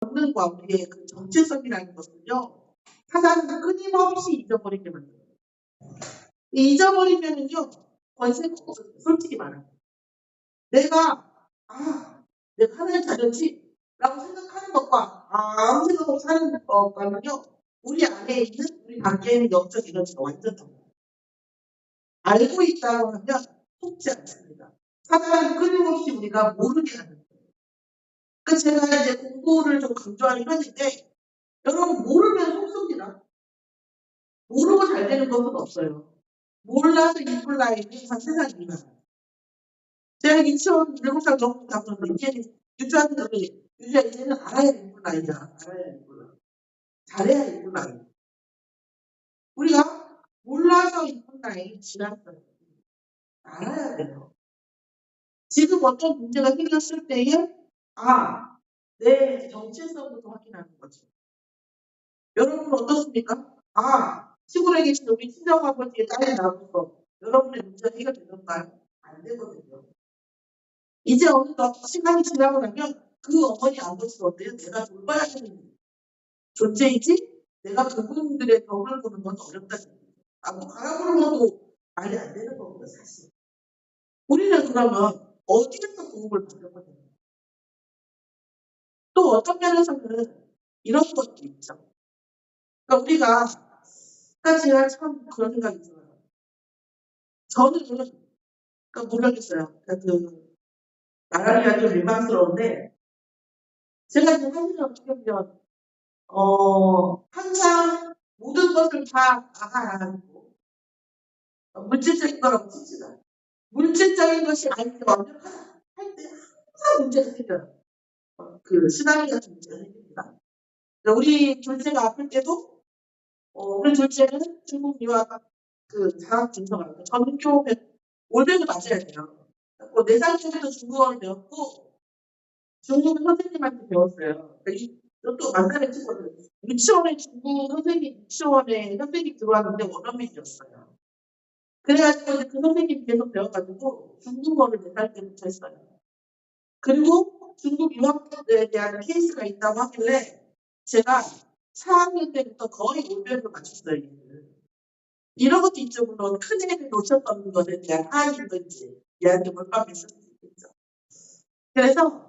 권능과 우리의 그 정체성이라는 것은요, 사단은 끊임없이 잊어버리게 만들어요. 잊어버리면은요, 권세가 없어요. 솔직히 말하면. 내가 하나님 자녀지? 라고 생각하는 것과 아무 생각 없이 사는 것과는요, 우리 안에 있는, 우리 밖에 있는 영적 에너지가 완전 달라요. 알고 있다고 하면 속지 않습니다. 사단은 끊임없이 우리가 모르게 하는 거예요. 그래서 제가 이제 공부를 좀 강조하는 편인데, 여러분 모르면 속습니다. 모르고 잘 되는 것은 없어요. 몰라서 이쁠 나이는 세상입니다. 제가 유치원 7살 정도 갔는데 이제 유치원들이 이제는 알아야 이쁠 나이다. 알아야 이쁠 나이. 잘해야 이쁠 나이. 우리가 몰라서 이쁜 나이 지났어요. 알아야 돼요. 지금 어떤 문제가 생겼을 때에 내 정체성부터 확인하는 거죠. 여러분은 어떻습니까? 시골에 계신 우리 친정아버지의 딸이 나와서 여러분의 문제가 해결되던가요? 안 되거든요. 이제 어느 시간이 지나고 나면 그 어머니 아버지가 어때요? 내가 돌봐야 되는 존재이지 내가 그분들의 벽을 보는 건 어렵다는 거예요. 바라보는 것도 말이 안 되는 거고요, 사실. 우리는 그러면 어디에서 도움을 받는 또 어떤 면에서는 이런 것도 있죠. 그러니까 제가 참 그런 생각이 들어요. 저는 모르겠어요. 말하기가 좀 민망스러운데 제가 지금 사실은 어떻게 보면 항상 모든 것을 다 알고 물질적인 거라고 칩시다. 물질적인 것이 아닌데 완벽하다 할 때 항상 문제가 생겨요. 쓰나미 같은 문제가 생깁니다. 우리 둘째가 아플 때도 우리 둘째는 중국 유학 장학 증서가 전교 100, 올백을 맞아야 돼요. 4살 때부터 중국어를 배웠고 중국 선생님한테 배웠어요. 또 만나는 친구들. 유치원에 중국 선생님, 유치원에 선생님 들어왔는데 원어민이었어요. 그래가지고 이제 그 선생님 계속 배워가지고 중국어를 4살 때부터 했어요. 그리고 중국 유학에 대한 케이스가 있다고 하길래 제가 4학년 때부터 거의 올백을 맞췄어요. 이런 것도 있죠. 물론 큰애를 놓쳤던 것에 대한 아이인 건지 얘한테 몰빵했을 수 있겠죠. 그래서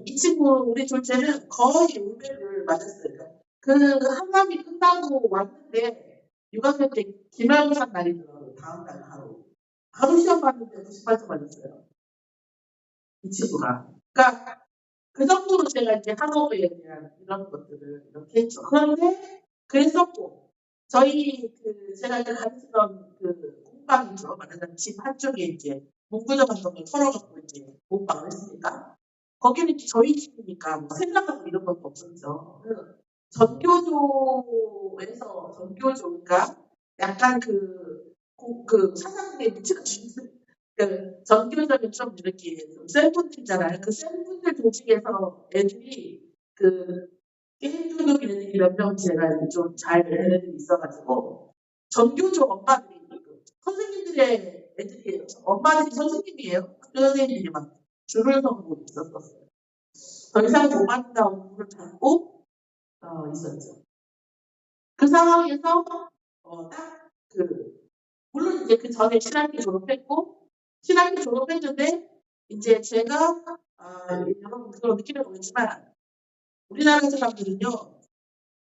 이 친구 우리 둘째는 거의 올백을 맞았어요. 한밤이 끝나고 왔는데 6학년 때 기말고사 날이더라고요. 다음 날 바로 시험 봤는데 98점 맞았어요. 이 친구가. 그러니까 그 정도로 제가 이제 학업에 대한 이런 것들을 이렇게 했죠. 그런데 그랬었고 저희 제가 이제 다니던 공방이죠. 말하자면 집 한쪽에 이제 문구점 같은 걸 털어갖고 이제 공방을 했으니까 거기는 저희 집이니까 생각하고 이런 것도 없었죠. 전교조가 약간 사상의 미치가 전교조는 좀 이렇게 센 분들이잖아요. 그 센 분들 조직에서 애들이 게임 중독 애들이 몇 명 제가 좀 잘 되는 애들이 있어가지고 전교조 엄마들이 선생님들의 애들이에요. 엄마들이 선생님이에요. 학교 선생님들이 막 줄을 서고 있었어요. 더 이상 못 맞는다고 불을 잡고 있었죠. 그 상황에서 물론 이제 그 전에 신학기 졸업했고 신학기 졸업했는데 이제 제가 여러분 그걸 느끼는 거겠지만 우리나라 사람들은요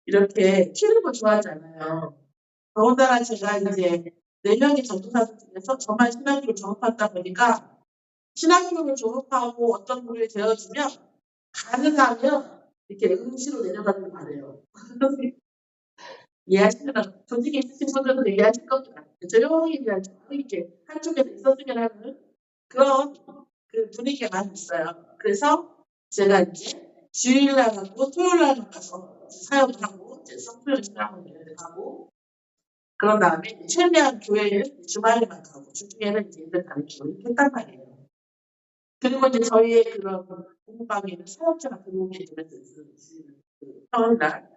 이렇게 튀는 걸 좋아하지 않아요. 더군다나 제가 이제 4명의 전도사들 중에서 저만 신학교를 졸업하다 보니까 신학교를 졸업하고 어떤 분이 되어주면 가능하면 이렇게 응시로 내려가길 바래요. 이해하시면 조직에 있으신 분들도 이해하실 겁니다. 조용히 그냥 이렇게 한쪽에서 있었으면 하는 그런 분위기가 많이 있어요. 그래서 제가 이제 주일날 하고 토요일날 가서 사역을 하고 이제 성토일 신학원을 가고 그런 다음에 최대한 교회는 주말에만 가고 주중에는 이제 일을 가르치고 이렇게 했단 말이에요. 그리고 이제 저희의 그런 공부방에는 사역자가 들어오게 되면서 평일날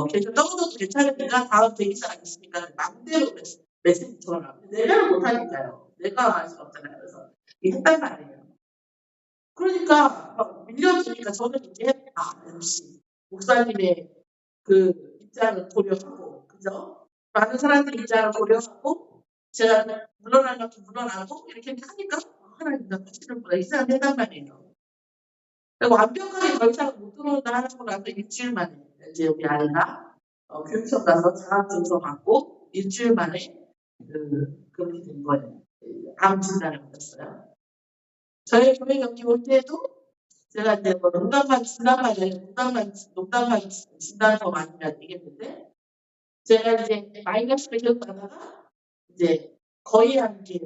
계속 떠들어도 괜찮으니까 다음 대기사가 있으니까 마음대로 메시지 줘라. 내가 못하니까요. 내가 알 수 없잖아요. 그래서 이게 했단 말이에요. 그러니까 막 밀려드니까 저는 이제 역시 목사님의 그 입장을 고려하고 그죠? 많은 사람들 입장을 고려하고 제가 물러날 만큼 물러나고 이렇게 하니까 하나님도 하시는구나 이 생각했단 말이에요. 완벽하게 더 이상 못 들어온다 하고 나서 일주일 만에 이제 우리 아이가 교육청 가서 자가증서 받고 일주일 만에 그렇게 된 거예요. 암 진단을 받았어요. 저희 교회 여기 올 때도 제가 이제 뭐 농담만 진단 더 많이 되겠는데 제가 이제 마이너스 배경 받다가 이제 거의 한 게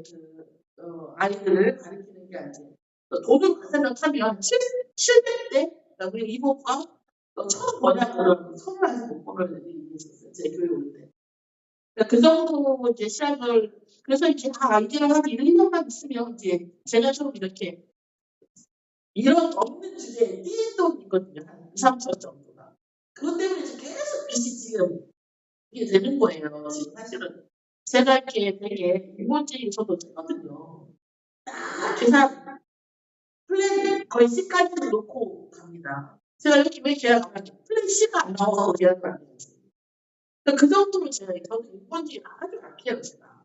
아이들을 가르치는 게 아니에요. 돈을 생각하면 700대 우리 이모가 처음 번역을 선물해서 못 보는 일이 있었어요. 제 교회 올 때. 그 정도 이제 시작을 그래서 이제 아이들을 한 1, 2년만 있으면 이제 제가 좀 이렇게 이런 없는 주제에 띄인 돈이 있거든요. 한 2, 3천 정도가. 그것 때문에 계속 빚이 지금 이게 되는 거예요. 지금 사실은 제가 이렇게 되게 일본주의에서도 되거든요. 계산 플랜 거의 C까지 놓고 갑니다. 제가 이렇게 왜 계약을 하죠? 플랜 C가 안 나와서 계약을 안 해요. 그 정도로 제가 저는 일본주의 아주 약해요, 제가.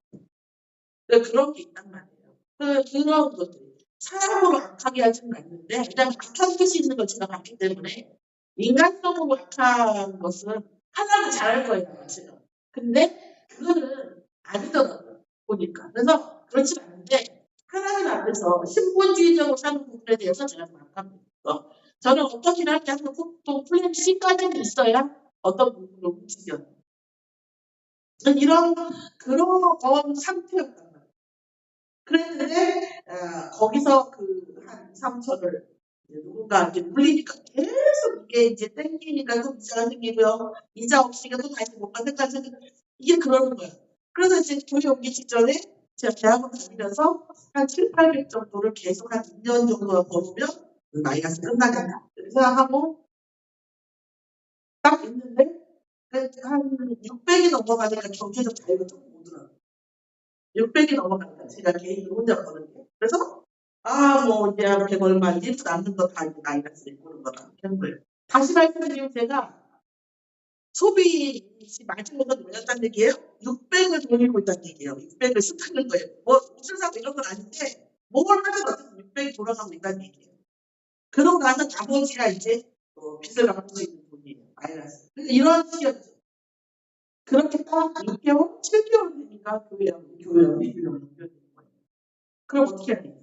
그런 게 있단 말이에요. 그런 것들. 사람으로 악하게 하지는 않는데, 그냥 악할 수 있는 걸 제가 봤기 때문에, 인간적으로 악한 것은 하나는 잘할 거예요, 제가. 근데, 그거는 아니더라고요, 보니까. 그래서, 그렇지 않은데, 하나님 앞에서 신본주의적으로 사는 부분에 대해서 제가 생각합니다. 저는 어떤 일을 할 때 항상 또 플랜 C까지는 있어야 어떤 부분으로 움직여요. 이런, 그런 상태였단 말이에요. 그랬는데, 거기서 한 2, 3천을 누군가 이제 물리니까 계속 이게 이제 땡기니까 또 이자가 생기고요. 이자 없이가 또 다시 못 받을 때까지 이게 그러는 거예요. 그래서 이제 교회 오기 직전에 제가 대학원 다니면서 한 7, 800 정도를 계속 한 2년 정도 벌으면 마이너스 끝나겠다. 이렇게 생각하고 딱 있는데 한 600이 넘어가니까 경제적 자유가 조금 오더라고요. 600이 넘어가니까 제가 개인으로 혼자 버는 게. 그래서 뭐 이제 100 얼마 이제 남는 거 다 마이너스 있는 거다. 그런 거예요. 다시 말씀드리면 제가 소비 맞은 것도 뭐였다는 얘기예요? 600을 돌리고 있다는 얘기예요. 600을 쓰는 거예요. 뭐 옷을 사고 이런 건 아닌데 뭘 하든 어쨌든 600이 돌아가고 있다는 얘기예요. 그러고 나서 나머지가 이제 빚을 갚을 수 있는 돈이에요. 마이너스. 이런 식이었죠. 그렇게 딱 6개월, 7개월 되니까 교회원이 되는 거예요. 그럼 어떻게 해야 돼요?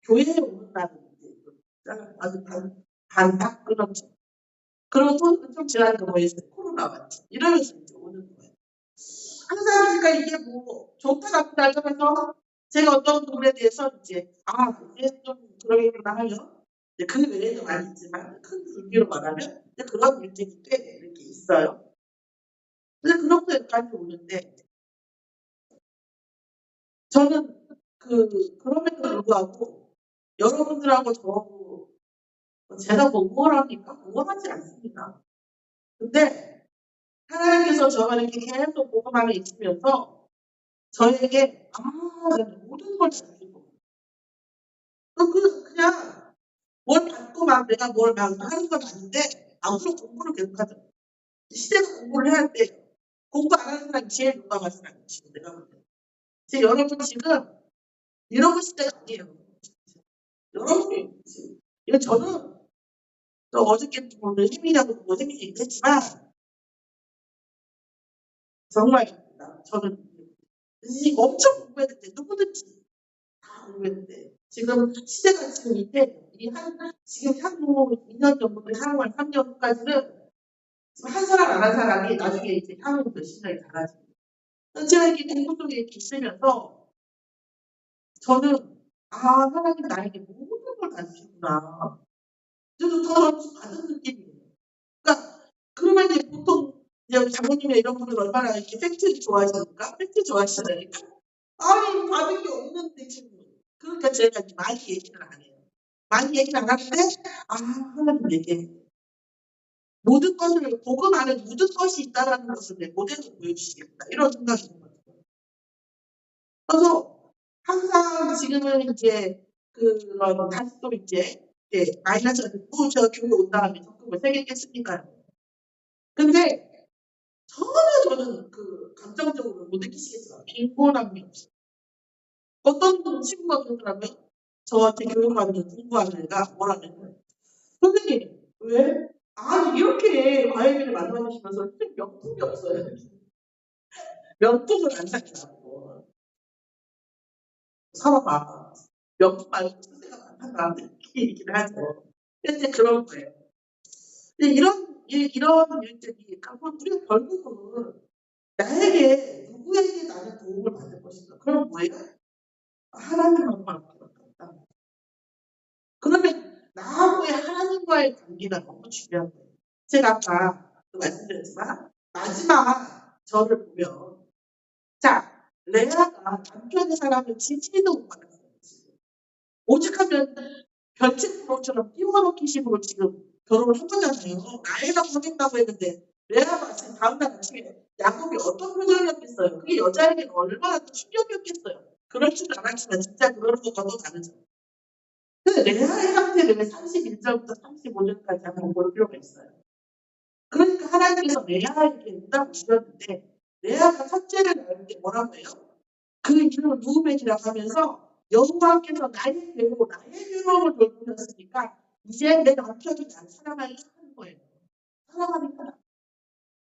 교회에 오는다는 아주 반딱 끊었죠. 그리고 좀 지나니까 뭐 코로나 왔죠. 이러면서 이제 오는 거예요. 항상 그러니까 이게 뭐 좋다 나쁘다 하면서 제가 어떤 부분에 대해서 이제 이게 좀 그러겠구나 하면 이제 그 외에도 많이 있지만 큰 줄기로 말하면 이제 그런 일들이 꽤 이렇게 있어요. 근데 그런 거까지 오는데 저는 그럼에도 불구하고 여러분들하고 제가 뭐 우월합니까? 우월하지 않습니다. 근데 하나님께서 저와 이렇게 계속 복음하며 있으면서 저에게 모든 걸 주시고 그냥 뭘 받고 막 내가 뭘 막 하는 건 아닌데 아무쪼록 공부를 계속하죠. 시대가 공부를 해야 돼. 공부 안 하는 사람이 제일 용감한 사람이에요. 지금 내가 볼 때. 지금 여러분 지금 이러고 시대가 아니에요. 여러분이 지금 이거 저는 어저께 오늘 힘이라고 뭐 생기지 있겠지만 정말 저는 엄청 공부했는데 누구든지 다 공부했는데 지금 시대가 지금 이때 지금 향후 2년 정도 향후 한 3년 후까지는 지금 한 사람 안 한 사람이 나중에 이제 향후 몇 시간이 달라집니다. 제가 이렇게 공부 속에 이렇게 있으면서 저는 하나님 나에게 모든 걸 다 주셨구나. 저도 더 받은 느낌이에요. 그러니까 그러면 이제 보통 이제 장모님이나 이런 분들 얼마나 이렇게 팩트 좋아하시니까 팩트 좋아하시니까 받은 게 없는데 지금 그러니까 제가 많이 얘기를 안 해요. 많이 얘기를 안 하는데 하나님에게 모든 것을 복음 안에 모든 것이 있다라는 것을 내 모델로 보여주시겠다 이런 생각이 드는 거예요. 그래서 항상 지금은 이제 다시 또 이제 예, 마이너스가 됐고 제가 교회 온 다음에 적금을 3개 깼으니까요. 근데 전혀 저는 그 감정적으로 못 느끼시겠어요. 빈곤함이 없어요. 어떤 친구가 그러더라고요. 저한테 교육받으면 공부하는 애가 뭐라면 선생님 왜? 아니 이렇게 과외비를 만들어주시면서 선생님 명품이 없어요. 명품을 안 사겠다고. 사봐봐. 명품 말고 선생가 많단다. 이렇게 얘기를 하죠. 근데 그런 거예요. 근데 이런 일들이 우리가 결국은 나에게 누구에게 나는 도움을 받을 것인가. 그럼 뭐예요? 하나님만 받다. 그러면 나하고의 하나님과의 관계가 너무 중요한 거예요. 제가 아까 말씀드렸지만 마지막 절을 보면 자 레아가 남편의 사랑을 지지도 못 받았어요. 오직하면 별책부로처럼 띄워놓기 식으로 지금 결혼을 한 거잖아요. 나이라고 하겠다고 했는데 레아가 지금 다음날 아침에 야곱이 어떤 표정을 했겠어요. 그게 여자에게는 얼마나 또 충격이었겠어요. 그럴 줄 알았지만 진짜 그러는 것과도 다르죠. 근데 레아의 상태를 31절부터 35절까지 한번 볼 필요가 있어요. 그러니까 하나님께서 레아에게 응답을 주셨는데 레아가 첫째를 낳을 때 뭐라고 해요? 그 이름을 누우벳이라고 하면서 여호와께서 나의 괴로움, 나의 괴로움을 돌보셨으니까 이제 내 남편이 나를 사랑하려 하는 거예요. 사랑하니까.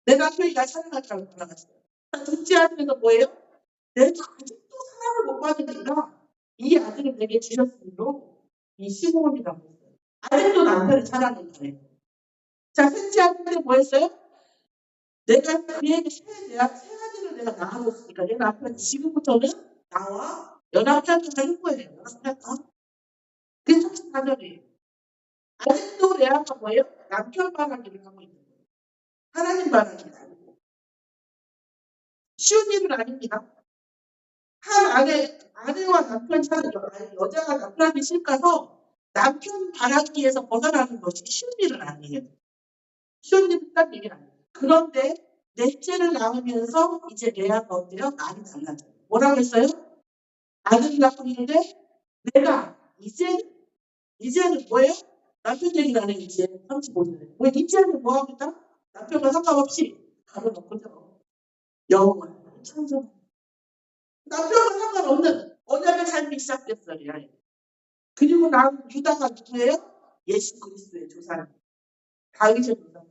내 남편이 나를 사랑하니까 사랑했어요. 둘째 아들에서 뭐예요? 내가 아직도 사랑을 못 받으니까 이 아들을 내게 주셨으므로 이 시므온이라고 했어요. 아직도 남편을 사랑하는 거예요. 자, 셋째 아들은 뭐 했어요? 내가 그에게 새 아들을 내가 낳아줬으니까 내 남편 지금부터는 나와 연합장을 하는 거예요. 연합장가. 그게 34절이에요. 아직도 레아가 뭐예요? 남편 바라기를 하고 있는 거예요. 하나님 바라기를 아니고. 쉬운 일은 아닙니다. 한 아내와 남편 사는 여자가 남편이 싫어서 남편 바라기에서 벗어나는 것이 쉬운 일은 아니에요. 쉬운 일은 딱 얘기는 아니에요. 그런데 넷째를 낳으면서 이제 레아가 어때요? 말이 달라져요. 뭐라고 했어요? 아들이 낳고 있는데 내가 이제는 뭐예요? 남편 얘기를 안 해, 이제. 35세. 왜 이제는 뭐 합니까? 남편과 상관없이 가로놓고죠. 영원한 찬송. 남편과 상관없는 언약의 삶이 시작됐어요. 그리고 난 유다가 누구예요? 예수 그리스도의 조상. 다윗의 조상.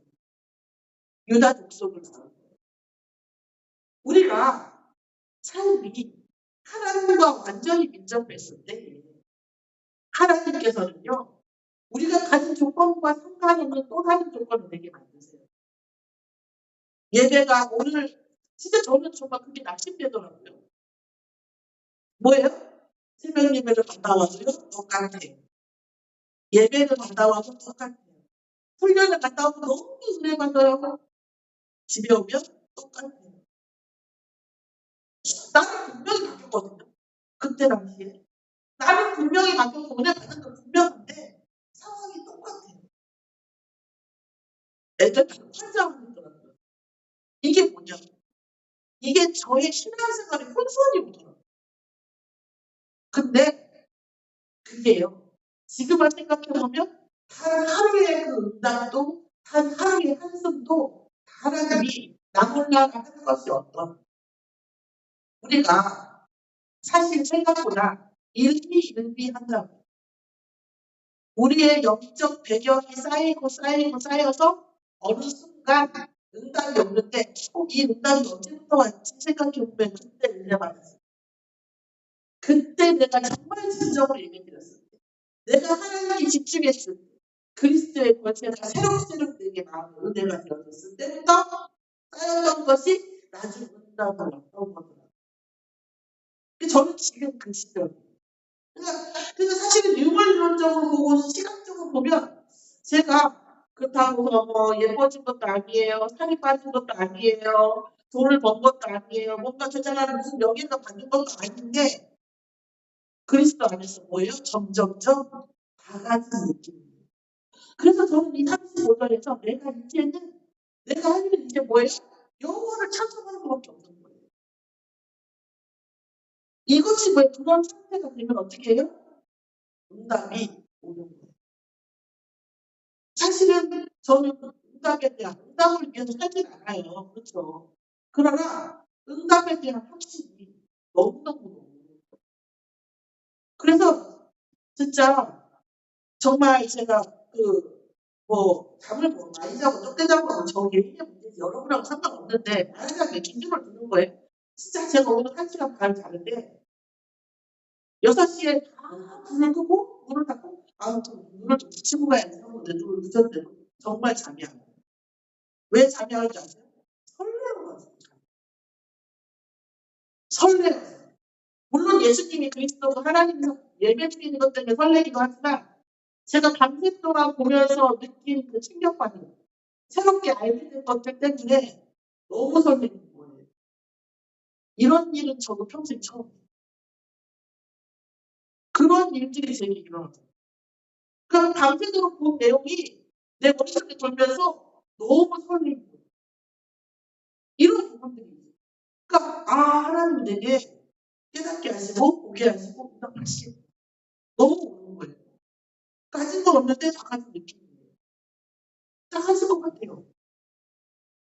유다 족속을 낳은 거예요. 우리가 삶이 하나님과 완전히 밀접했을 때 하나님께서는요. 우리가 가진 조건과 상관없는 또 다른 조건을 내게 만드세요. 예배가 오늘 진짜 저는 정말 그게 낙심되더라고요. 뭐예요? 새벽 예배를 갔다 와도요 똑같아요. 예배를 갔다 와도 똑같아요. 훈련을 갔다 와도 너무 은혜 받아요. 집에 오면 똑같아요. 나는 분명히 바뀌었거든요. 그때 당시에. 나는 분명히 바뀌었고 은혜 받은 건 분명한데 상황이 똑같아요. 애들 다 환장하더라고요. 이게 뭐냐? 이게 저의 신앙생활에 혼선이 오더라고요. 근데 그게요. 지금만 생각해보면 단 하루의 그 응답도 단 하루의 한숨도 하나님이 나몰라라 하는 것이 어떤 우리가 사실 생각보다 일희일비한다고 우리의 영적 배경이 쌓여서 어느 순간 응답이 오는데 이 응답이 언제부터 왔지 생각해보면 그때 은혜 받았어요. 그때 내가 정말 진정으로 얘기드렸어요. 내가 하나님께 집중했을 때 그리스도의 권세가 새록새록 내게 마음에 은혜가 되어졌을 때부터 쌓였던 것이 나중에 응답으로 왔던 거더라고요. 저는 지금 그 시점이에요. 그래서 사실은 유물론적으로 보고 시각적으로 보면 제가 그렇다고 뭐 예뻐진 것도 아니에요. 살이 빠진 것도 아니에요. 돈을 번 것도 아니에요. 뭔가 저 사람은 무슨 명예가 받는 것도 아닌데 그리스도 안에서 뭐예요? 점점점 다가진 느낌이에요. 그래서 저는 이 35절에서 내가 할 일은 이제 뭐예요? 영어를 찬송하는 것밖에 없는 거예요. 이것이 왜 그런 상태가 되면 어떻게 해요? 응답이 오는 거예요. 사실은 저는 응답에 대한 응답을 위해서 살진 않아요. 그렇죠. 그러나 응답에 대한 확신이 너무너무 그래서 진짜 정말 제가 잠을 많이 자고 적게 자고 저 개인의 문제지 여러분하고 상관없는데 만약에 기준을 두는 거예요. 진짜 제가 오늘 1시간 반 자는데 6시에 다 불을 끄고 문을 닫고 눈을 좀 붙이고 가야지 하는데 눈을 붙였는데 정말 잠이 안 와요. 왜 잠이 안 오는지 아세요? 설레어가지고 설레요. 물론 예수님이 그리스도고 하나님께서 예배 드리는 것 때문에 설레기도 하지만 제가 밤새 동안 보면서 느낀 그 충격받는 새롭게 알게 된 것들 때문에 너무 설레는 거예요. 이런 일은 저도 평생 처음이에요. 그런 일들이 제게 일어나요. 그럼 밤새도록 본 내용이 내 머릿속에 돌면서 너무 설레는 거예요. 이런 부분들이 그러니까 하나님 내게 깨닫게 하시고 보게 하시고 응답하시고 너무 오는 거예요. 가진 건 없는데 다 가진 느낌이에요. 다 가진 것 같아요.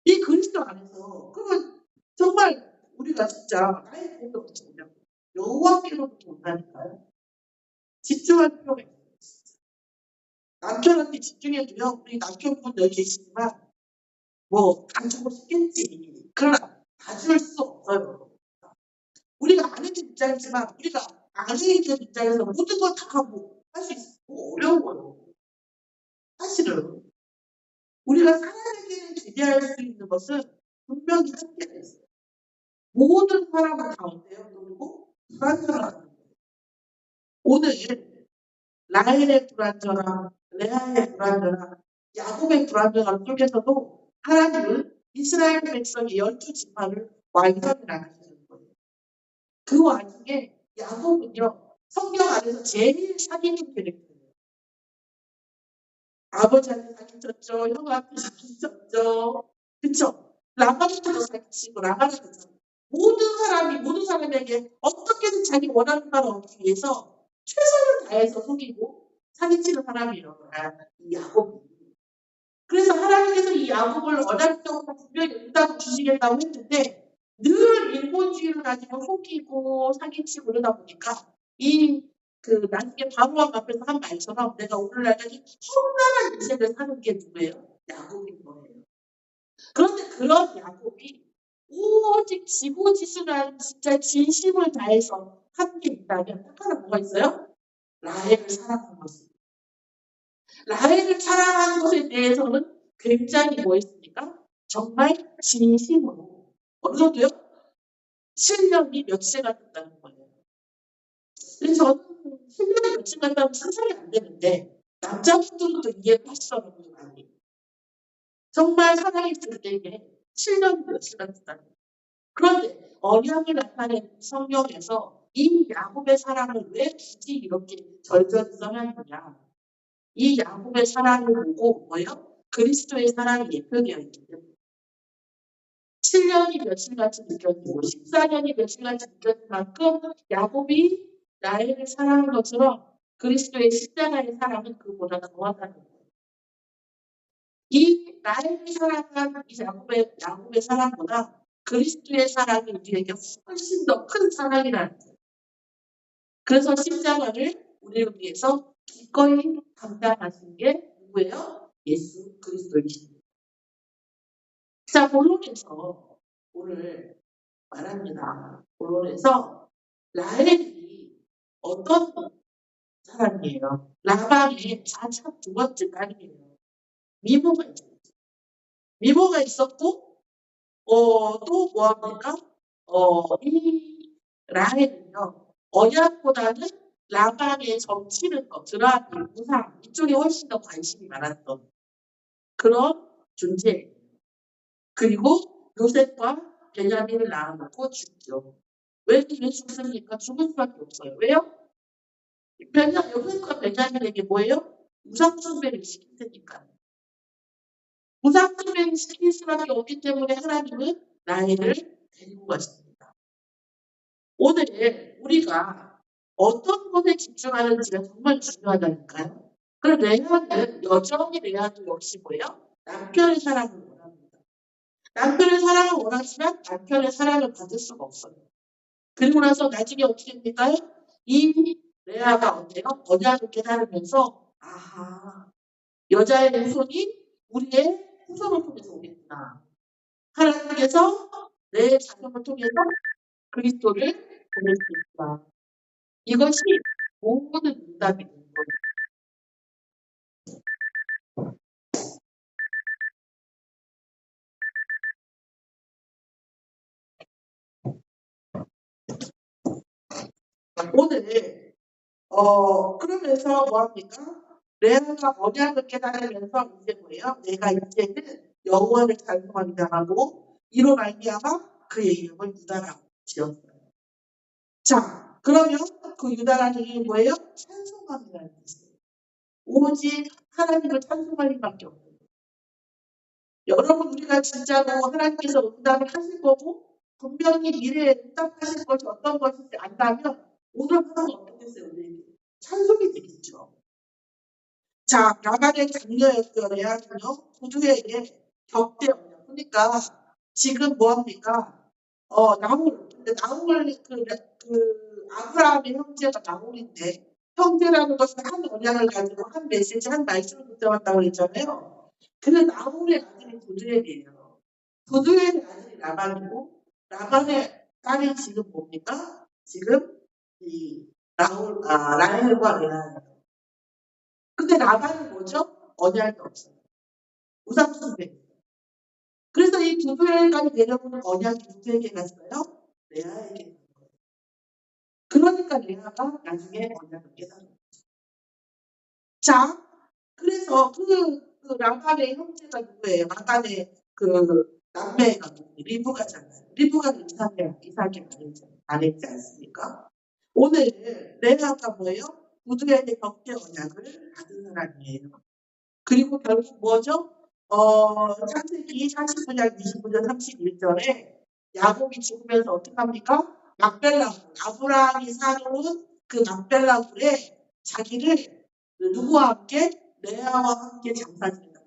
이 그리스도 안에서 그러면 정말 우리가 진짜 나의 도움도 없지 않냐고 여호와께로부터 온다니까요. 집중할 필요가 있어요. 남편한테 집중해도요. 우리 남편분 여기 계시지만 다 주고 싶겠지. 그러나 다 줄 수 없어요. 우리가 아는 입장이지만 우리가 아는 입장에서 모든 걸 다 하고 할 수 있고 어려운 거예요. 사실은 우리가 하나님께 기대할 수 있는 것은 분명히 한계가 있어요. 모든 사람은 다 어때요? 그리고 불완전한 거예요. 오늘 라헬의 불완전함, 레아의 불완전함, 야곱의 불완전함 속에서도 하나님은 이스라엘 백성의 12지파를 완전히 나누시는 거예요. 그 와중에 야곱은요. 성경 안에서 제일 사기친 캐릭터예요. 아버지한테 사기쳤죠. 형한테 사기쳤죠. 그쵸? 라반한테도 사기치고 라반한테도 사기치고 모든 사람에게 어떻게든 자기 원하는 바를 얻기 위해서 최선을 다해서 속이고 사기치는 사람이에요. 이 야곱이. 그래서 하나님께서 이 야곱을 언약적으로 분명히 응답을 주시겠다고 했는데 늘 인본주의를 가지고 속이고 사기치고 그러다 보니까 나중에 바로왕 앞에서 한 말처럼 내가 오늘날까지 험난한 인생을 사는 게 누구예요? 야곱인 거예요. 그런데 그런 야곱이 오직 지고지순한 진짜 진심을 다해서 한 게 있다면 딱 하나 뭐가 있어요? 라헬을 사랑한 것입니다. 라헬을 사랑한 것에 대해서는 굉장히 뭐했습니까? 정말 진심으로 어느 정도요? 7년이 며칠가 됐다는 거예요. 그래서 저는 7년이 며칠 갔다면 상상이 안 되는데 남자분들도 이해를 하시더라고요. 많이. 정말 사랑했을 때에 7년이 며칠 갔다는 거예요. 그런데 언약을 나타낸 성경에서 이 야곱의 사랑을 왜 굳이 이렇게 절절히 써놨느냐. 이 야곱의 사랑을 보고 뭐예요? 그리스도의 사랑이 예표되어 있기 때문에 7년이 며칠같이 느껴지고 14년이 며칠같이 느껴질 만큼 야곱이 라헬을 사랑한 것처럼 그리스도의 십자가의 사랑은 그보다 더하다는 거예요. 이 라헬을 사랑한 이 야곱의 사랑보다 그리스도의 사랑이 우리에게 훨씬 더 큰 사랑이라는 거예요. 그래서 십자가를 우리를 위해서 기꺼이 감당하신 게 누구예요? 예수 그리스도이십니다. 자, 본론에서 오늘 말합니다. 본론에서 라헬이 어떤 사람이에요? 라반의 참 두 번째 딸이에요. 미모가 있었죠. 미모가 있었고 또 뭐합니까? 이 라헬은요. 언약보다는 라반의 점치는 것, 드라미, 무상 이쪽에 훨씬 더 관심이 많았던 그런 존재예요. 그리고 요셉과 베냐민을 낳아놓고 죽죠. 왜 죽습니까? 죽을 수밖에 없어요. 왜요? 요셉과 베냐민에게 뭐예요? 무상숭배를 시킬 테니까. 무상숭배를 시킬 수밖에 없기 때문에 하나님은 라헬을 데리고 가십니다. 오늘 우리가 어떤 것에 집중하는지가 정말 중요하다니까요. 그럼 레아는 여전히 레아도 역시 뭐예요? 남편의 사랑을 원합니다. 남편의 사랑을 원하지만 남편의 사랑을 받을 수가 없어요. 그리고 나서 나중에 어떻게 됩니까? 이 레아가 어때요? 언약을 깨달으면서 아하 여자의 후손이 우리의 후손을 통해서 오겠구나. 하나님께서 내 자녀를 통해서 그리스도를 보낼 수 있다. 이것이 모든 응답이 되는 거예요. 오늘 그러면서 뭐합니까? 레아가 언약을 깨달으면서 이제 뭐예요? 내가 이제는 여호와를 찬송하리라 하고 이로 말미암아 그의 이름을 유다라고 지었어요. 자, 그러면 그 유다라는 이름이 뭐예요? 찬송함이라는 뜻이에요. 오직 하나님을 찬송할 일밖에 없어요. 여러분 우리가 진짜로 하나님께서 응답을 하실 거고 분명히 미래에 응답하실 것이 어떤 것인지 안다면 오늘 하루가 어떻겠어요? 우리에게 찬송이 되겠죠. 자, 나간의 장녀였던 레아는요, 부두에게 격대어요. 그러니까 지금 뭐합니까? 나홀. 근데 나홀 아브라함의 형제가 나홀인데 형제라는 것은 한 언약을 가지고 한 메시지, 한 말씀을 붙여왔다고 했잖아요. 그 나홀의 아들이 부두엘이에요. 부두엘의 아들이 라반이고 라반의 딸이 지금 뭡니까? 지금 이 라헬과 레아예요. 근데 라반은 뭐죠? 언약이 없어요. 우상숭배. 그래서 이 부두엘까지 내려오는 언약이 누구에게 갔어요? 레아에게 간 거예요. 그러니까 레아가 나중에 언약을 깨달은 거죠. 자, 그래서 그 라반의 형제가 누구예요? 라반의 그 남매가 누구예요? 리브가잖아요. 리브가 이삭의 아내지 않습니까? 오늘 레아가 뭐예요? 부두엘의 격대 언약을 받은 사람이에요. 그리고 결국 뭐죠? 창세기 49장 29절 31절에 야곱이 죽으면서 어떻게 합니까? 막벨라굴, 아브라함이 사놓은 그 막벨라굴에 자기를 누구와 함께? 레아와 함께 장사 지낸다.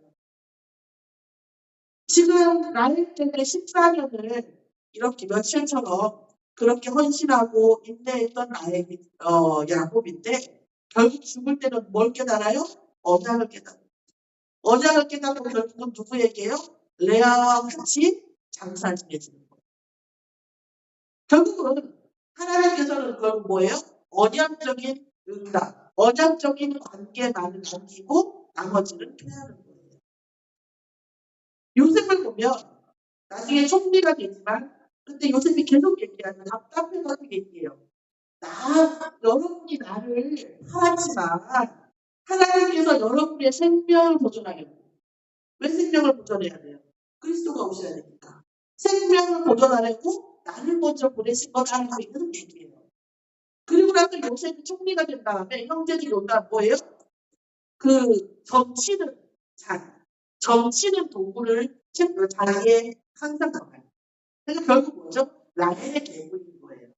지금 라헬 때문에 14년을 이렇게 며칠처럼 그렇게 헌신하고 인내했던 야곱인데 결국 죽을 때는 뭘 깨달아요? 언약을 깨달아요. 언약을 깨닫고 결국은 누구에게요? 레아와 같이 장사 지내주는 거예요. 결국은 하나님께서는 그걸 뭐예요? 언약적인 응답, 언약적인 관계만을 남기고 나머지는 피하는 거예요. 요셉을 보면 나중에 총리가 되지만 근데 요셉이 계속 얘기하는 답답해서 얘기해요. 여러분이 나를 팔았지만 하나님께서 여러분의 생명을 보존하겠고 왜 생명을 보존해야 돼요? 그리스도가 오셔야 되니까. 생명을 보존하려고 나를 먼저 보내신 거다라고 계속 얘기해요. 그리고 나서 요셉이 총리가 된 다음에 형제들이 온다 뭐예요? 그 정치는 도구를 자기의 항상 나가요. 그러니까 결국 뭐죠? 라헬의 계보인 거예요.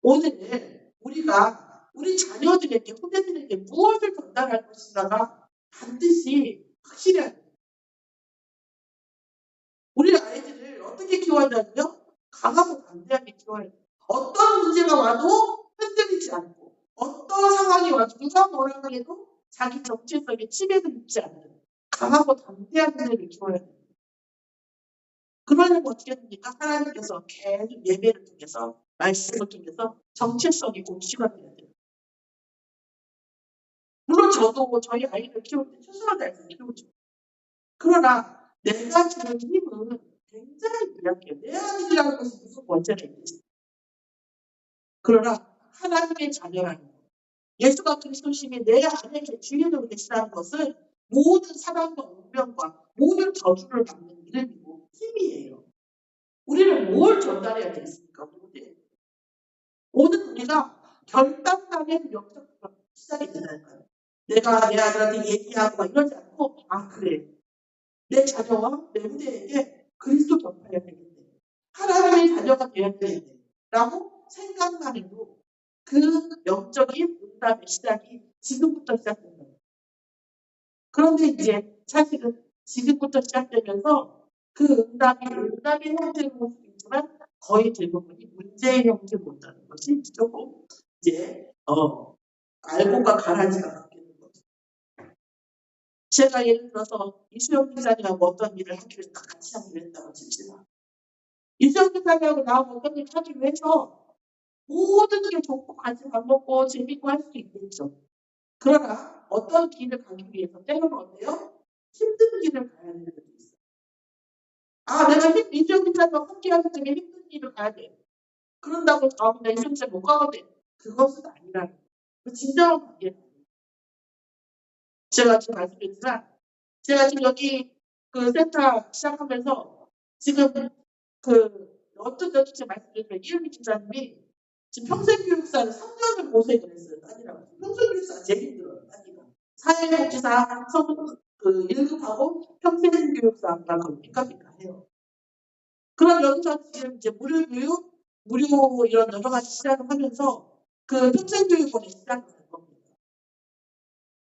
오늘 우리가 우리 자녀들에게 후대들에게 무엇을 전달할 것인가가 반드시 확실해야 돼요. 우리 아이들을 어떻게 키워야냐면요. 강하고 담대하게 키워야 돼요. 어떤 문제가 와도 흔들리지 않고 어떤 상황이 와도 누가 뭐라고 해도 자기 정체성에 침해들지 않는 강하고 담대한 자를 키워야 돼요. 그러려면 어떻게 됩니까? 하나님께서 계속 예배를 통해서 말씀을 통해서 정체성이 고치가 돼야 돼요. 물론 저도 저희 아이를 키울 때 최선을 다해서 키우죠. 그러나 내가 주는 힘은 굉장히 미약해요. 내 아들이라는 것은 무슨 원죄가 있겠지. 그러나 하나님의 자녀라는 것, 예수가 그리스도심이 내 안에 주인으로 계시다는 것은 모든 사랑과 운명과 모든 저주를 받는 이름이고 힘이에요. 우리는 뭘 전달해야 되겠습니까? 오늘 우리가 결단하는 역사가 시작이 되나요? 내가 내 아들한테 얘기하고 이러지 않고 그래. 내 자녀와 내 후대에게 그리스도 전파해야 되겠네. 하나님의 자녀가 되어야 되겠네. 라고 생각만해도 그 영적인 응답의 시작이 지금부터 시작된 거예요. 그런데 이제 사실은 지금부터 시작되면서 그 응답의 형태를 볼 수 있지만 거의 대부분이 문제의 형태를 본다는 것이 조금 이제 알고가 가라지가 바뀌는 거죠. 제가 예를 들어서 이수영 기자님하고 어떤 일을 하기로 같이 하기로 했다고 칩시다. 이수영 기자님하고 나하고 어떤 일을 하기로 해서 모든 게 좋고 같이 밥 먹고 재밌고 할 수도 있겠죠. 그러나 어떤 길을 가기 위해서 때로는 어때요? 힘든 길을 가야 되는 것도 있어요. 내가 이수영 기자님과 함께 하기 때문에 힘든 길을 가야 돼. 그런다고 다음날 이수영 기자 못 가거든. 그것은 아니라는 거예요. 그 진정한 관계는 제가 지금 말씀드렸지만 제가 지금 여기 그 센터 시작하면서 지금 어떤 제가 말씀드렸지만 이은미 기자님이 지금 평생교육사를 3년을 고생을 했어요. 따니라고. 평생교육사가 제일 힘들어요. 따니가. 사회복지사 1급하고 평생교육사가 삐까삐까 해요. 그럼 여기서 지금 이제 무료교육, 무료 이런 여러 가지 시작을 하면서 그 평생교육원에 시작을 할 겁니다.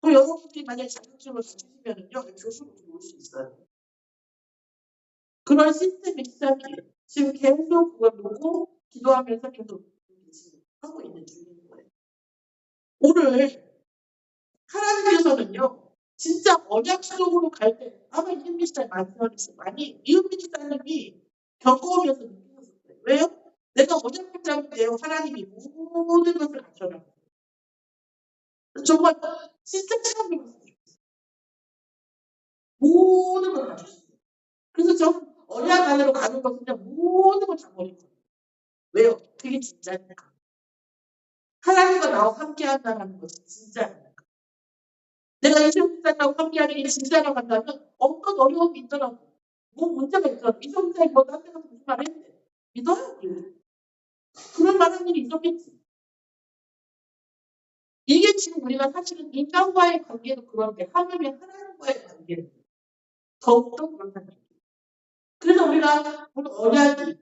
그럼 여러분들이 만약에 자격증을 가지시면은요, 교수로 들어올 수 있어요. 그런 시스템이 시작이에요. 지금 계속 그걸 보고 기도하면서 계속 지금 하고 있는 중인 거예요. 오늘 하나님께서는요, 진짜 언약 속으로 갈 때, 아마 이은미 기자님 말씀하셨어요. 아니, 이은미 기자님이 겪어오면서 느끼셨을 거예요. 왜요? 내가 언약 붙잡는데요, 하나님이 모든 것을 갖춰놔요. 정말 진짜 처음 배웠어요. 모든 걸 갖춰주세요. 그래서 저 언약 안으로 가는 것은 그냥 모든 걸 다 버린 거예요. 왜요? 그게 진짜니까. 하나님과 나와 함께 한다는 것은 진짜니까. 내가 이수영 기자님하고 함께하는 게 진짜라고 한다면 어떤 어려움이 있더라도 뭐 문제가 있더라도 이수영 기자님 뭐 딴 데 가서 무슨 말 했는데 믿어요? 그런 말하는 일이 있었겠지. 이게 지금 우리가 사실은 인간과의 관계도 그런데 하나님과의 관계는 더욱더 그렇다는 거예요. 그래서 우리가 물론 언약이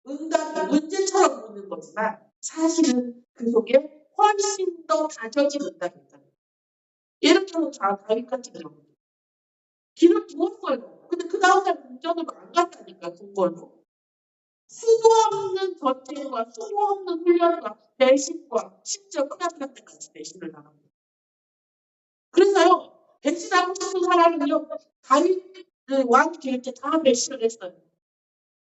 응답이 문제처럼 보는 거지만 사실은 그 속에 훨씬 더 다져진 응답이 있다. 예를 들어서 다윗 같은 경우 길을 부었어요. 근데 그 다음날 궁전으로 안 갔다니까 궁궐로. 수도 없는 전쟁과 수도 없는 훈련과 배신과 심지어 끝날 때까지 배신을 당합니다. 그래서요 배신하고 싶은 사람은요 다윗 왕이 될 때 다 배신을 했어요.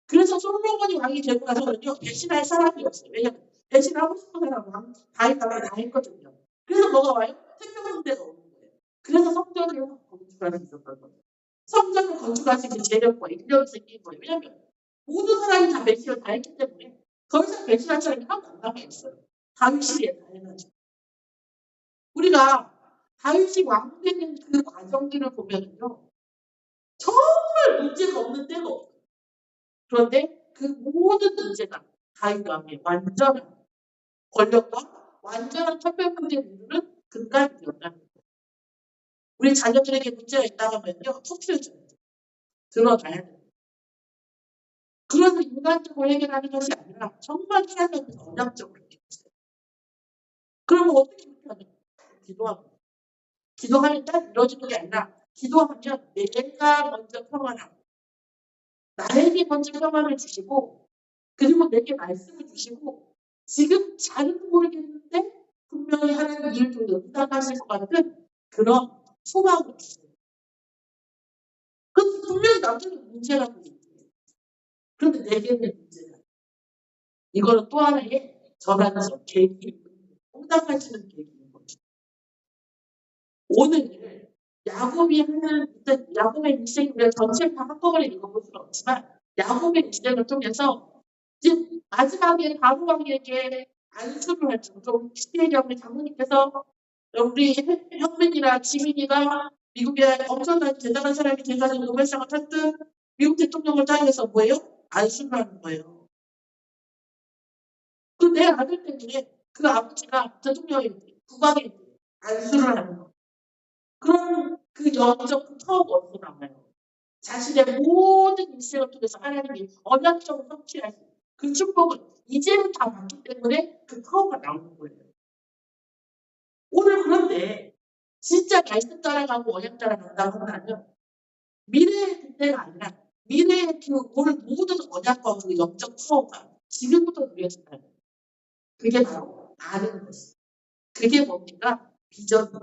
그래서 솔로몬이 왕이 되고 나서는요 배신할 사람이 없어요. 왜냐면 배신하고 싶은 사람은 다윗하고 다 했거든요. 그래서 뭐가 와요? 생명문제가 오는 거예요. 그래서 성전을 건축할 수 있었던 거예요. 성전을 건축할 수 있는 재력과 인력이 생긴 거예요. 왜냐면 모든 사람이 다 배신을 다 했기 때문에 더 이상 배신할 사람이 하나도 안 남아있어요. 다윗이 다 해가지고. 우리가 다윗이 왕 되는 그 과정들을 보면요. 정말 문제가 없는 때가 없어요. 그런데 그 모든 문제가 다윗 왕의 완전한 권력과 완전한 천변문제를 이루는 근간이었다는 거예요. 우리 자녀들에게 문제가 있다고 하면요. 터트려줘야 돼요. 드러나야 돼요. 그런 인간적으로 해결하는 것이 아니라 정말 하나님께서 언약적으로 해결했어요. 그러면 어떻게 하냐? 기도합니다. 기도하면 딱 이루어지는 게 아니라 기도하면 내가 먼저 평안하고 나에게 먼저 평안을 주시고 그리고 내게 말씀을 주시고 지금 잘은 모르겠는데 분명히 하나님 일을 좀 응답하실 것 같은 그런 소망을 주세요. 그래서 분명히 남자는 문제라고 있어요. 그런데 내게는 문제가 이거는 또 하나의 전환적 계기, 응답하시는 계기인 거죠. 오늘 야곱이 하는 야곱의 인생을 우리가 전체를 다 한꺼번에 읽어볼 수는 없지만 야곱의 인생을 통해서 지금 마지막에 바로왕에게 안수를 할 정도 시대경의 장모님께서 우리 현민이나 지민이가 미국에 엄청난 대단한 사람이 돼가지고 노벨상을 탔던 미국 대통령을 따라서 뭐예요? 안수를 하는 거예요. 그 내 아들 때문에 그 아버지가 대통령이 국왕이 안수를 하는 거. 그런 그 영적 그 파워가 어디서 나와요? 자신의 모든 인생을 통해서 하나님이 언약적으로 성취하신 그 축복은 이제는 다 받기 때문에 그 파워가 나오는 거예요. 만약에 진짜 말씀 따라가고 언약 따라간다고 한다면 미래의 그때가 아니라 미래의 그 오늘 모든 언약과 그 영적 파워가 지금부터 누려진다는 거예요. 그게 바로 아는 것이에요. 그게 뭡니까? 비전이죠.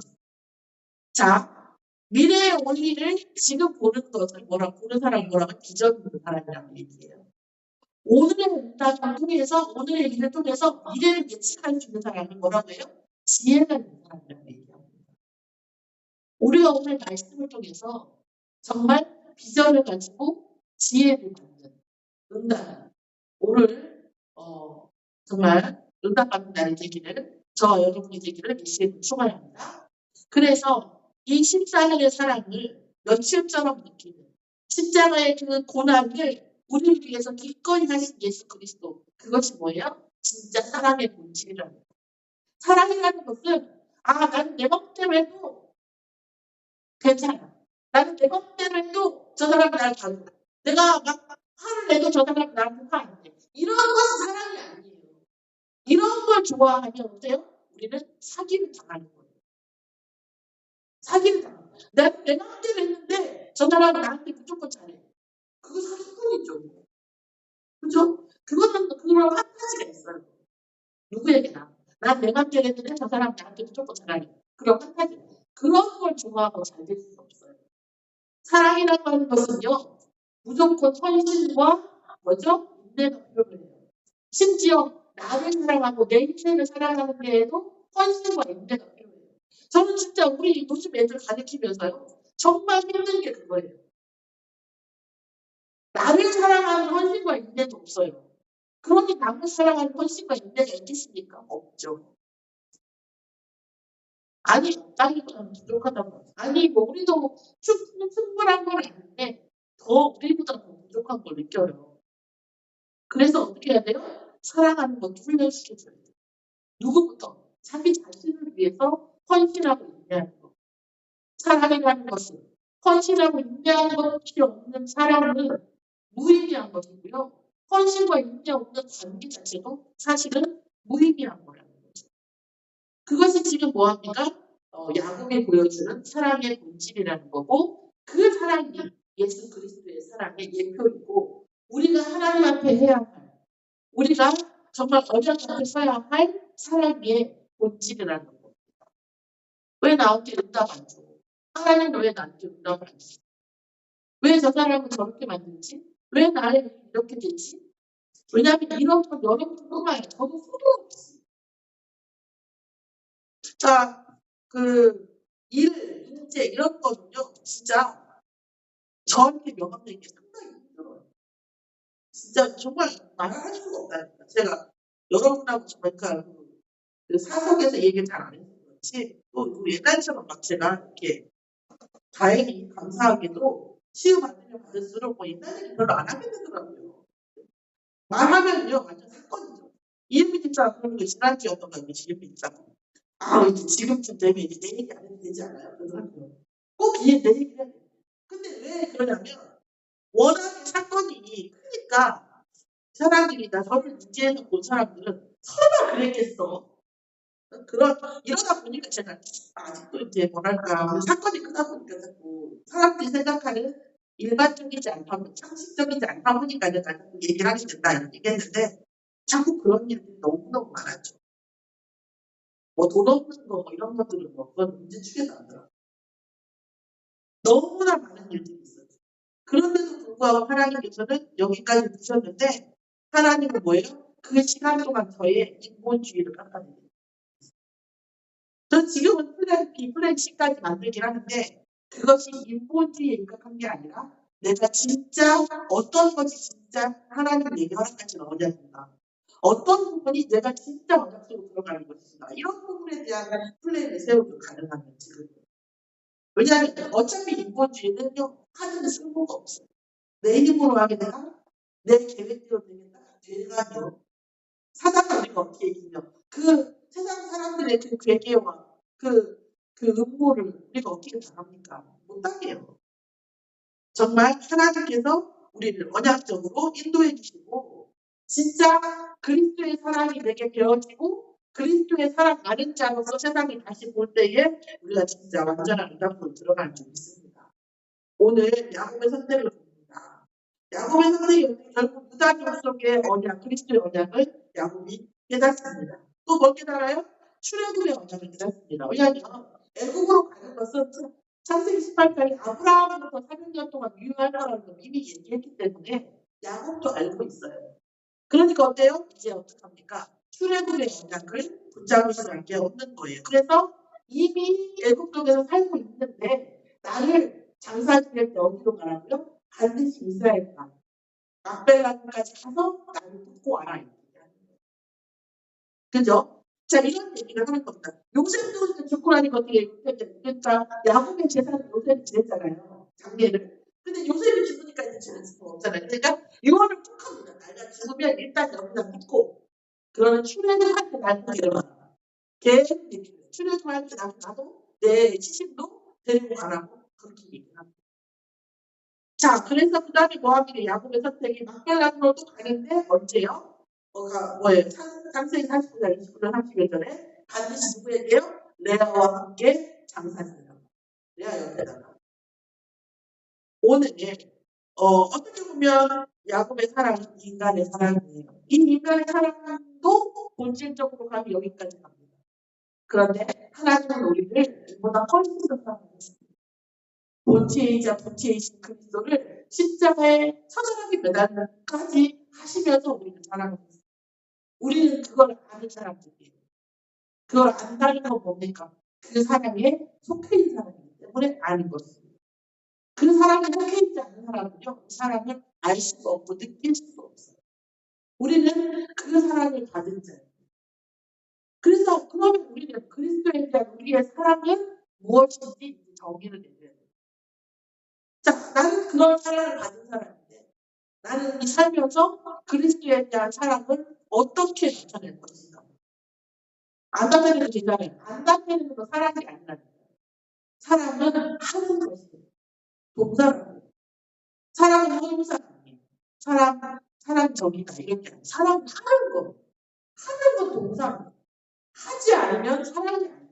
자, 미래의 원리를 지금 보는 것을 보는 사람이 뭐라고 비전 있는 사람이라는 얘기예요. 오늘의 응답을 통해서 오늘의 일을 통해서 미래를 예측할 수 있는 사람은 뭐라고 해요? 지혜가 있는 사람이라고 얘기합니다. 우리가 오늘 말씀을 통해서 정말 비전을 가지고 지혜를 받는 응답. 오늘 정말 응답받는 날이 되기를 저와 여러분이 되기를 예수님을 축원합니다. 그래서 이 14년의 사랑을 며칠처럼 느끼는 십자가의 그 고난을 우리를 위해서 기꺼이 하신 예수 그리스도. 그것이 뭐예요? 진짜 사랑의 본질이라는 거예요. 사랑이라는 것은 나는 내 맘대로 해도 괜찮아. 나는 내 맘대로 해도 저 사람이 나를 다루고 내가 막 화를 내도 저 사람이 나한테 화 안 내. 이런 것은 사랑이 아니에요. 이런 걸 좋아하면 어때요? 우리는 사기를 당하는 거예요. 사기를 당하는 거예요. 내 맘대로 했는데 저 사람이 나한테 무조건 잘해. 그거 사기꾼이죠. 그죠? 그런 판타지가 있어요. 누구에게나. 난 내 맘대로 했는데 저 사람 나한테 무조건 잘하네. 그런 판타지. 그런 걸 좋아하고 잘 될 수 없어요. 사랑이라고 하는 것은요. 무조건 헌신과 인내가 필요해요. 심지어 나를 사랑하고 내 인생을 사랑하는 데에도 헌신과 인내가 필요해요. 저는 진짜 우리 요즘 애들 가르치면서요. 정말 힘든 게 그거예요. 나를 사랑하는 헌신과 인내도 없어요. 그러니 남을 사랑하는 헌신과 인내가 있겠습니까? 없죠. 아니, 딸이보다는 부족하다고. 아니, 우리도 충분한 건 아닌데, 우리보다 더 부족한 걸 느껴요. 그래서 어떻게 해야 돼요? 사랑하는 것도 훈련시켜줘야 돼요. 누구부터? 자기 자신을 위해서 헌신하고 인내하는 것. 사랑이라는 것은 헌신하고 인내하는 것이 없는 사람은 무의미한 것이고요. 헌신과 인내 없는 관계 자체도 사실은 무의미한 거라는 거죠. 그것이 지금 뭐합니까? 야곱이 보여주는 사랑의 본질이라는 거고 그 사랑이 예수 그리스도의 사랑의 예표이고 우리가 하나님 앞에 해야 할 우리가 정말 언약 앞에 서야 할 사랑의 본질이라는 겁니다. 왜 나한테 응답 안 줘? 하나님은 왜 나한테 응답을 안 줘? 왜 저 사람을 저렇게 만들지? 왜 나를 이렇게 되지? 왜냐하면 이런 건 여러분도 몰라요. 저도 소도 없어요. 자, 인재 이런 거는요. 진짜 저한테 명함되는 게 상당히 힘들어요. 진짜 정말 말할 수가 없다니까. 제가 여러분하고 정말 그 사석에서 얘기를 잘 안 해서 그렇지 또 옛날처럼 막 제가 이렇게 다행히 감사하게도 치유받으면 받을수록 옛날 얘기 별로 안 하게 되더라고요. 말하면요 완전 사건이죠. 이은미 집사가 그런 거 지난주였던 거 아니에요. 이은미 집사가. 이제 지금쯤 되면 이제 내 얘기 안 해도 되지 않아요? 그러더라고요. 꼭 내 얘기를 해야 돼요. 근데 왜 그러냐면 워낙에 사건이 크니까 사람들이나 저를 인지해서 본 사람들은 설마 그랬겠어. 이러다 보니까 제가 아직도 이제 뭐랄까 사건이 크다 보니까 자꾸 사람들이 생각하는 일반적이지 않다, 상식적이지 않다 보니까 내가 자꾸 얘기를 하게 된다 이런 얘기했는데 자꾸 그런 일들이 너무너무 많았죠. 돈 없는 거 이런 것들은 그건 문제 축에도 안 들어. 너무나 많은 일들이 있어요. 그런데도 불구하고 하나님께서는 여기까지 두셨는데 하나님은 뭐예요? 그 시간 동안 저의 인본주의를 깎아내요. 저 지금은 플랜 B, 플랜 C까지 만들긴 하는데 그것이 인본주의에 입각한 게 아니라 내가 진짜 어떤 것이 진짜 하나님 내게 허락하신 언약인가 어떤 부분이 내가 진짜 언약 속으로 들어가는 것인가 이런 부분에 대한 플랜을 세우기 가능하면 지금 왜냐하면 어차피 인본주의는요 하는 승부가 없어요. 내 힘으로 하게 되나 내 계획대로 되겠다 되가요. 사단을 우리가 어떻게 이기며 그 세상 사람들의 그 괴계와 그 음모를 우리가 어떻게 당합니까? 못하게요. 정말 하나님께서 우리를 언약적으로 인도해 주시고 진짜 그리스도의 사랑이 내게 되어지고 그리스도의 사랑 아는 자로서 세상이 다시 볼 때에 우리가 진짜 완전한 응답으로 들어갈 수 있습니다. 오늘 야곱의 선택을 봅니다. 야곱의 선택이 결국 유다족 속의 언약, 그리스도의 언약을 야곱이 깨닫습니다. 또 뭘 깨달아요? 출애굽의 언약을 깨닫습니다. 왜냐하면 애굽으로 가는 것은 창세기 18장에 아브라함부터 400년 동안 유효할 거라는 걸 이미 얘기했기 때문에 야곱도 알고 있어요. 그러니까 어때요? 이제 어떡합니까? 출애굽의 언약을 붙잡을 수밖에 없는 거예요. 그래서 이미 애굽 쪽에서 살고 있는데 나를 장사 지낼 때 어디로 가라고요? 반드시 이스라엘 가. 막벨라까지 가서 나를 붙고 와라. 그죠? 자, 이런 얘기를 하는 겁니다. 요셉도 죽고 나니까 어떻게 그러니까 야곱의 재산을 요셉이 지냈잖아요. 장례를. 근데 요셉이 죽으니까 이제 지낼 수가 없잖아요. 그러니까 유언을 쭉 합니다. 내가 죽으면 일단 여기다 묻고 그러면 출애굽할 때 나도 데려가. 계속 얘기해요. 출애굽할 때 나도 내 시신도 데리고 가라고 그렇게 얘기합니다. 자, 그래서 그 다음에 모함이 야곱의 선택이 막벨란으로도 가는데 언제요? 뭐예요? 창세기 49장 29절 30절에 반드시 누구에게요? 레아와 함께 장사지내라. 레아 옆에다가. 오늘 어떻게 보면 야곱의 사랑이 인간의 사랑이에요. 이 인간의 사랑도 본질적으로 가면 여기까지 갑니다. 그런데 하나님은 우리를 이보다 훨씬 더 사랑하셨습니다. 본체이자 본체이신 그리스도를 십자가에 처절하게 매달까지 하시면서 우리를 사랑하셨습니다. 우리는 그걸 아는 사람들이에요. 그걸 안다는 건 뭡니까? 그 사랑에 속해 있는 사람이기 때문에 아는 것입니다. 그 사랑에 속해 있지 않는 사람은요, 그 사랑을 알 수가 없고 느낄 수가 없어요. 우리는 그 사랑을 받은 자예요. 그래서 그러면 우리는 그리스도에 대한 우리의 사랑은 무엇인지 정의를 내려야 돼요. 자, 나는 그런 사랑을 받은 사람인데 나는 이 살면서 그리스도에 대한 사랑을 어떻게 나타낼 것인가? 안 나타내는 되잖아요. 안 나타내는 건 사랑이 아니라 사랑은 하는 것이에요. 동사라고. 사랑은 형용사 아니에요. 사랑 정의가 이렇게 아니에요. 사랑은 하는 거. 하는 건 동사입니다. 하지 않으면 사랑이 아니에요.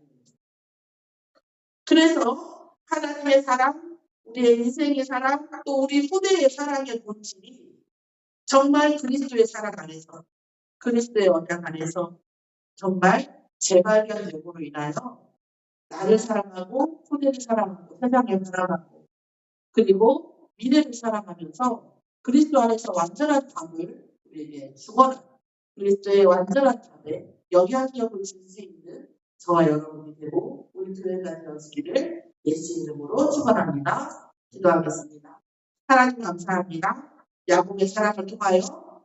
그래서 하나님의 사랑, 우리의 인생의 사랑, 또 우리 후대의 사랑의 본질이 정말 그리스도의 사랑 안에서, 그리스도의 언약 안에서 정말 재발견됨으로 인하여 나를 사랑하고 후대를 사랑하고 세상을 사랑하고 그리고 미래를 사랑하면서 그리스도 안에서 완전한 답을 우리에게 주거나 그리스도의 완전한 답에 영향력을 줄 수 있는 저와 여러분이 되고 우리 교회가 되어지기를 예수 이름으로 축원합니다. 기도하겠습니다. 하나님 감사합니다. 야곱의 사랑을 통하여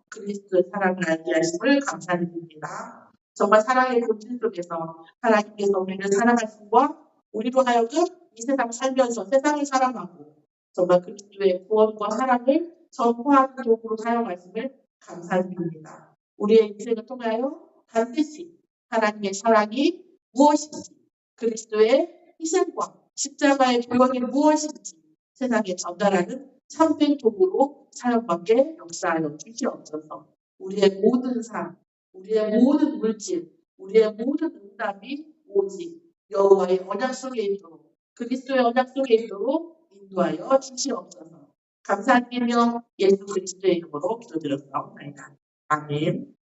그리스도의 사랑을 알게 하심을 감사드립니다. 정말 사랑의 본질 속에서 하나님께서 우리를 사랑하심과 우리로 하여금 이 세상 살면서 세상을 사랑하고 정말 그리스도의 구원과 사랑을 전파하는 도구로 사용하심을 감사드립니다. 우리의 인생을 통하여 반드시 하나님의 사랑이 무엇인지 그리스도의 희생과 십자가의 교훈이 무엇인지 세상에 전달하는 참된 도구로 사용받게 역사하여 주시옵소서. 우리의 모든 삶, 우리의 모든 물질, 우리의 모든 응답이 오직 여호와의 언약 속에 있도록 그리스도의 언약 속에 있도록 인도하여 주시옵소서. 감사드리며 예수 그리스도의 이름으로 기도드렸사옵나이다. 아멘.